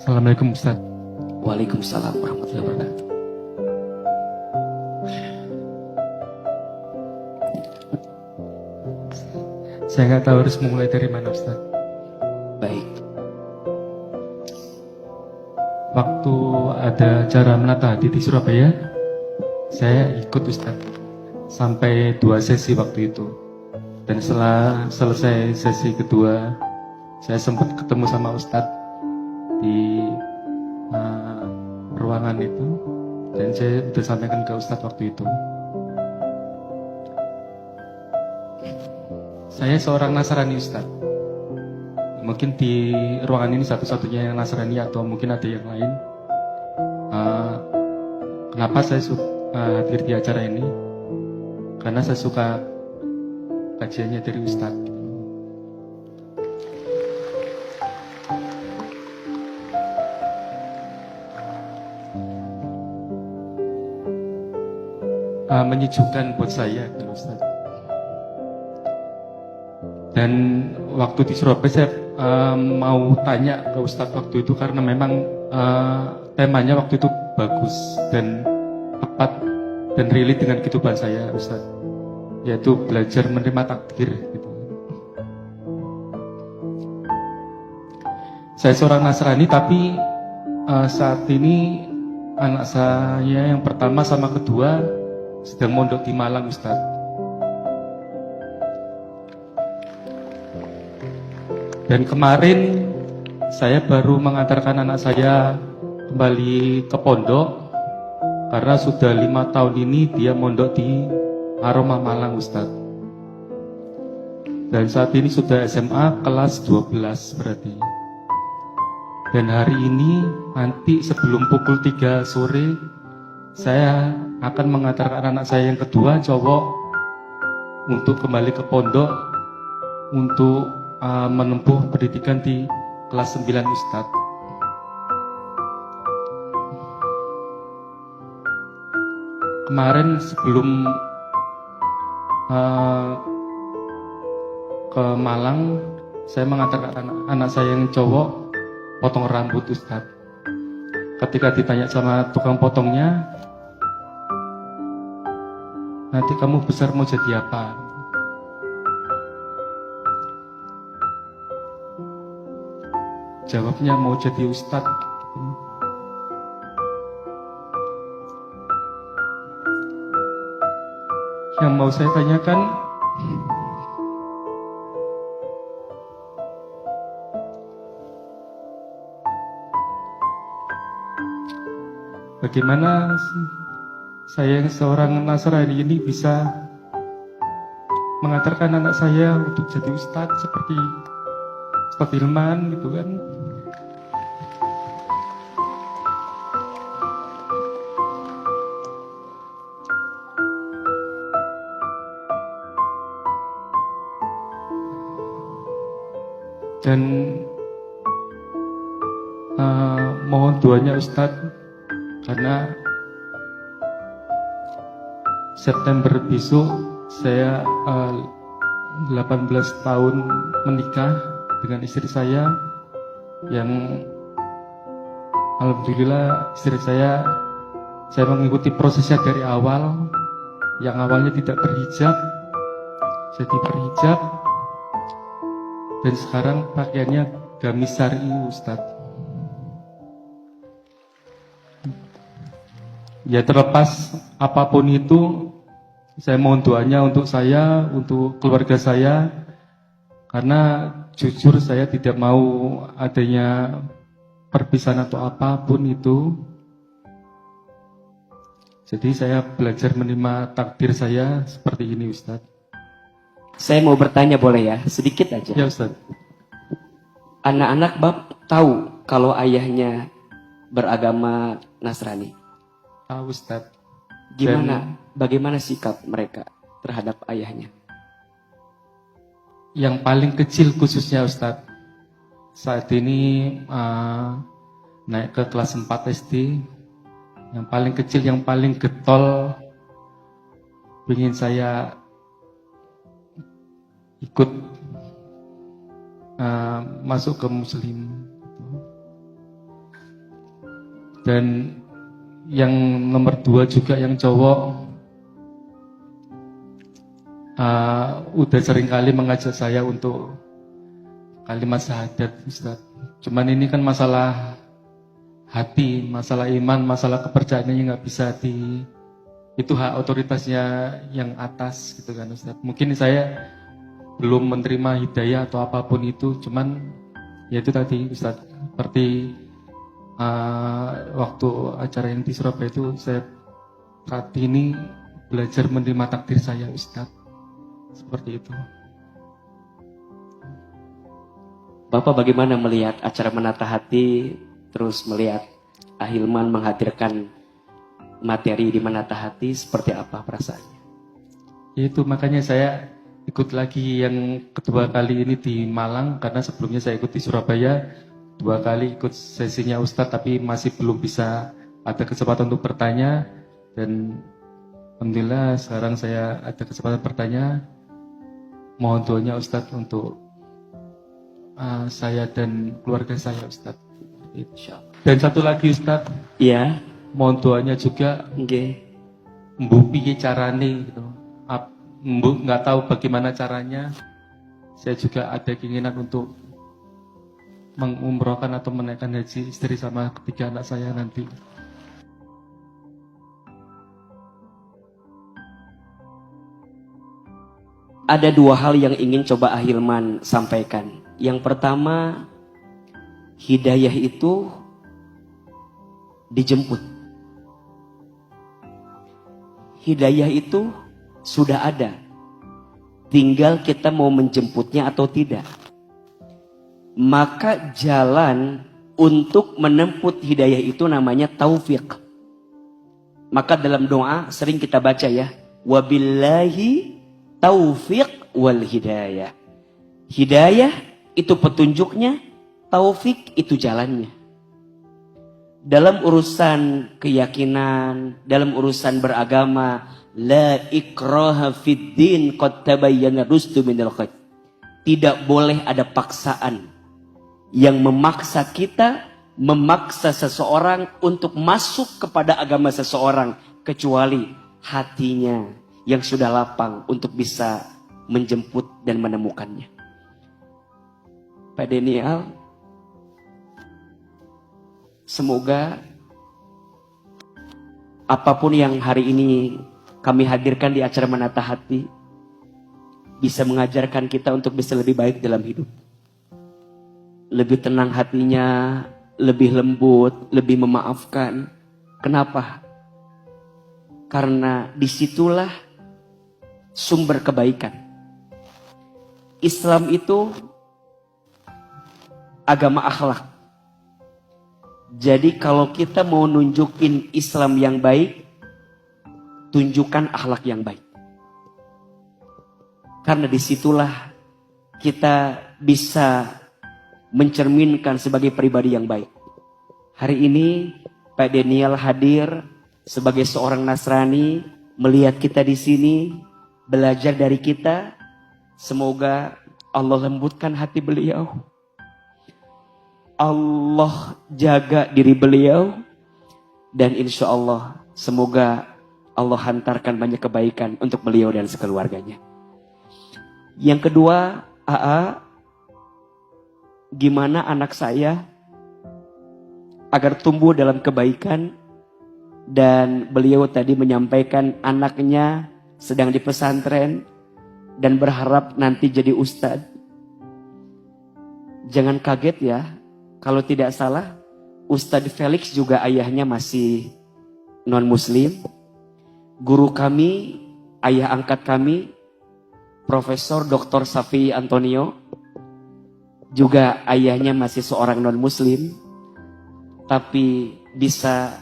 Assalamualaikum Ustaz. Waalaikumsalam warahmatullahi wabarakatuh. Saya nggak tahu harus memulai dari mana Ustaz. Baik. Waktu ada acara menata hati di Surabaya, saya ikut Ustaz sampai 2 sesi waktu itu. Dan setelah selesai sesi kedua, saya sempat ketemu sama Ustaz di ruangan itu, dan saya sudah sampaikan ke Ustaz waktu itu. Saya seorang Nasrani Ustaz. Mungkin di ruangan ini satu-satunya yang Nasrani atau mungkin ada yang lain. Kenapa saya hadir di acara ini? Karena saya suka kajiannya dari Ustaz. Menyejukkan buat saya, Ustaz. Dan waktu di Surabaya saya mau tanya ke Ustadz waktu itu karena memang temanya waktu itu bagus dan tepat dan relate dengan kehidupan saya, Ustadz, yaitu belajar menerima takdir gitu. Saya seorang Nasrani tapi saat ini anak saya yang pertama sama kedua sedang mondok di Malang, Ustadz. Dan kemarin saya baru mengantarkan anak saya kembali ke pondok karena sudah 5 tahun ini dia mondok di Aroma Malang, Ustadz. Dan saat ini sudah SMA kelas 12 berarti. Dan hari ini nanti sebelum pukul 3 sore saya akan mengantarkan anak saya yang kedua cowok untuk kembali ke pondok untuk menempuh pendidikan di kelas 9, Ustadz. Kemarin sebelum ke Malang, saya mengantarkan anak saya yang cowok potong rambut, Ustadz. Ketika ditanya sama tukang potongnya, nanti kamu besar mau jadi apa? Jawabnya mau jadi ustadz. Yang mau saya tanyakan, bagaimana saya yang seorang Nasrani ini bisa mengantarkan anak saya untuk jadi ustadz seperti Ustadz Hilman gitu kan. Dan mohon doanya Ustadz, karena September besok saya 18 tahun menikah dengan istri saya yang alhamdulillah istri saya mengikuti prosesnya dari awal. Yang awalnya tidak berhijab jadi berhijab, dan sekarang pakaiannya gamis syar'i, Ustadz. Ya terlepas apapun itu, saya mohon doanya untuk saya, untuk keluarga saya, karena jujur saya tidak mau adanya perpisahan atau apapun itu. Jadi saya belajar menerima takdir saya seperti ini, Ustadz. Saya mau bertanya boleh ya? Sedikit aja. Ya, Ustadz. Anak-anak Bab tahu kalau ayahnya beragama Nasrani? Tahu, Ustadz. Bagaimana sikap mereka terhadap ayahnya? Yang paling kecil khususnya, Ustadz, saat ini naik ke kelas 4 SD. Yang paling kecil, yang paling getol, ingin saya ikut masuk ke Muslim. Dan yang nomor 2 juga yang cowok udah sering kali mengajak saya untuk kalimat syahadat, Ustaz. Cuman ini kan masalah hati, masalah iman, masalah kepercayaannya nggak bisa itu hak otoritasnya yang atas gitu kan, Ustaz. Mungkin saya belum menerima hidayah atau apapun itu, cuman ya itu tadi, Ustaz, seperti waktu acara yang di Surabaya itu saya saat ini belajar menerima takdir saya, Ustaz. Seperti itu. Bapak bagaimana melihat acara Menata Hati, terus melihat Ahilman menghadirkan materi di Menata Hati, seperti apa perasaannya? Itu makanya saya ikut lagi yang kedua kali ini di Malang, karena sebelumnya saya ikut di Surabaya 2 kali ikut sesinya Ustadz, tapi masih belum bisa ada kesempatan untuk bertanya. Dan alhamdulillah sekarang saya ada kesempatan bertanya. Mohon doanya Ustadz untuk saya dan keluarga saya, Ustadz. Dan satu lagi, Ustadz, Iya. mohon doanya juga. Nggih. Mbu piye carane gitu. Mbu nggak tahu bagaimana caranya. Saya juga ada keinginan untuk mengumrohkan atau menaikkan haji istri sama ketiga anak saya nanti. Ada 2 hal yang ingin coba Ahilman sampaikan. Yang pertama, hidayah itu dijemput. Hidayah itu sudah ada. Tinggal kita mau menjemputnya atau tidak. Maka jalan untuk menempuh hidayah itu namanya taufik. Maka dalam doa sering kita baca ya, wabillahi taufiq wal hidayah. Hidayah itu petunjuknya, taufik itu jalannya. Dalam urusan keyakinan, dalam urusan beragama, la ikraha fid din qad tabayyana rusdu minal ghayy. Tidak boleh ada paksaan yang memaksa kita, memaksa seseorang untuk masuk kepada agama seseorang, kecuali hatinya yang sudah lapang untuk bisa menjemput dan menemukannya. Pak Daniel, semoga apapun yang hari ini kami hadirkan di acara Menata Hati bisa mengajarkan kita untuk bisa lebih baik dalam hidup. Lebih tenang hatinya, lebih lembut, lebih memaafkan. Kenapa? Karena disitulah sumber kebaikan. Islam itu agama akhlak. Jadi kalau kita mau nunjukin Islam yang baik, tunjukkan akhlak yang baik. Karena disitulah kita bisa mencerminkan sebagai pribadi yang baik. Hari ini Pak Daniel hadir sebagai seorang Nasrani, melihat kita di sini, belajar dari kita. Semoga Allah lembutkan hati beliau. Allah jaga diri beliau. Dan insya Allah semoga Allah hantarkan banyak kebaikan untuk beliau dan sekeluarganya. Yang kedua, gimana anak saya agar tumbuh dalam kebaikan. Dan beliau tadi menyampaikan anaknya sedang di pesantren dan berharap nanti jadi ustadz. Jangan kaget ya, kalau tidak salah Ustadz Felix juga ayahnya masih non-muslim. Guru kami, ayah angkat kami, Profesor Dr. Safi Antonio, juga ayahnya masih seorang non-muslim, tapi bisa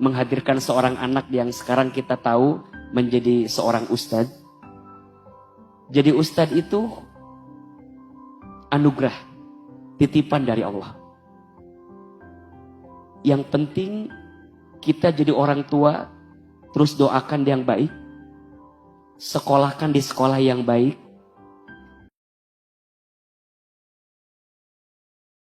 menghadirkan seorang anak yang sekarang kita tahu menjadi seorang ustadz. Jadi ustadz itu anugerah, titipan dari Allah. Yang penting kita jadi orang tua, terus doakan yang baik, sekolahkan di sekolah yang baik,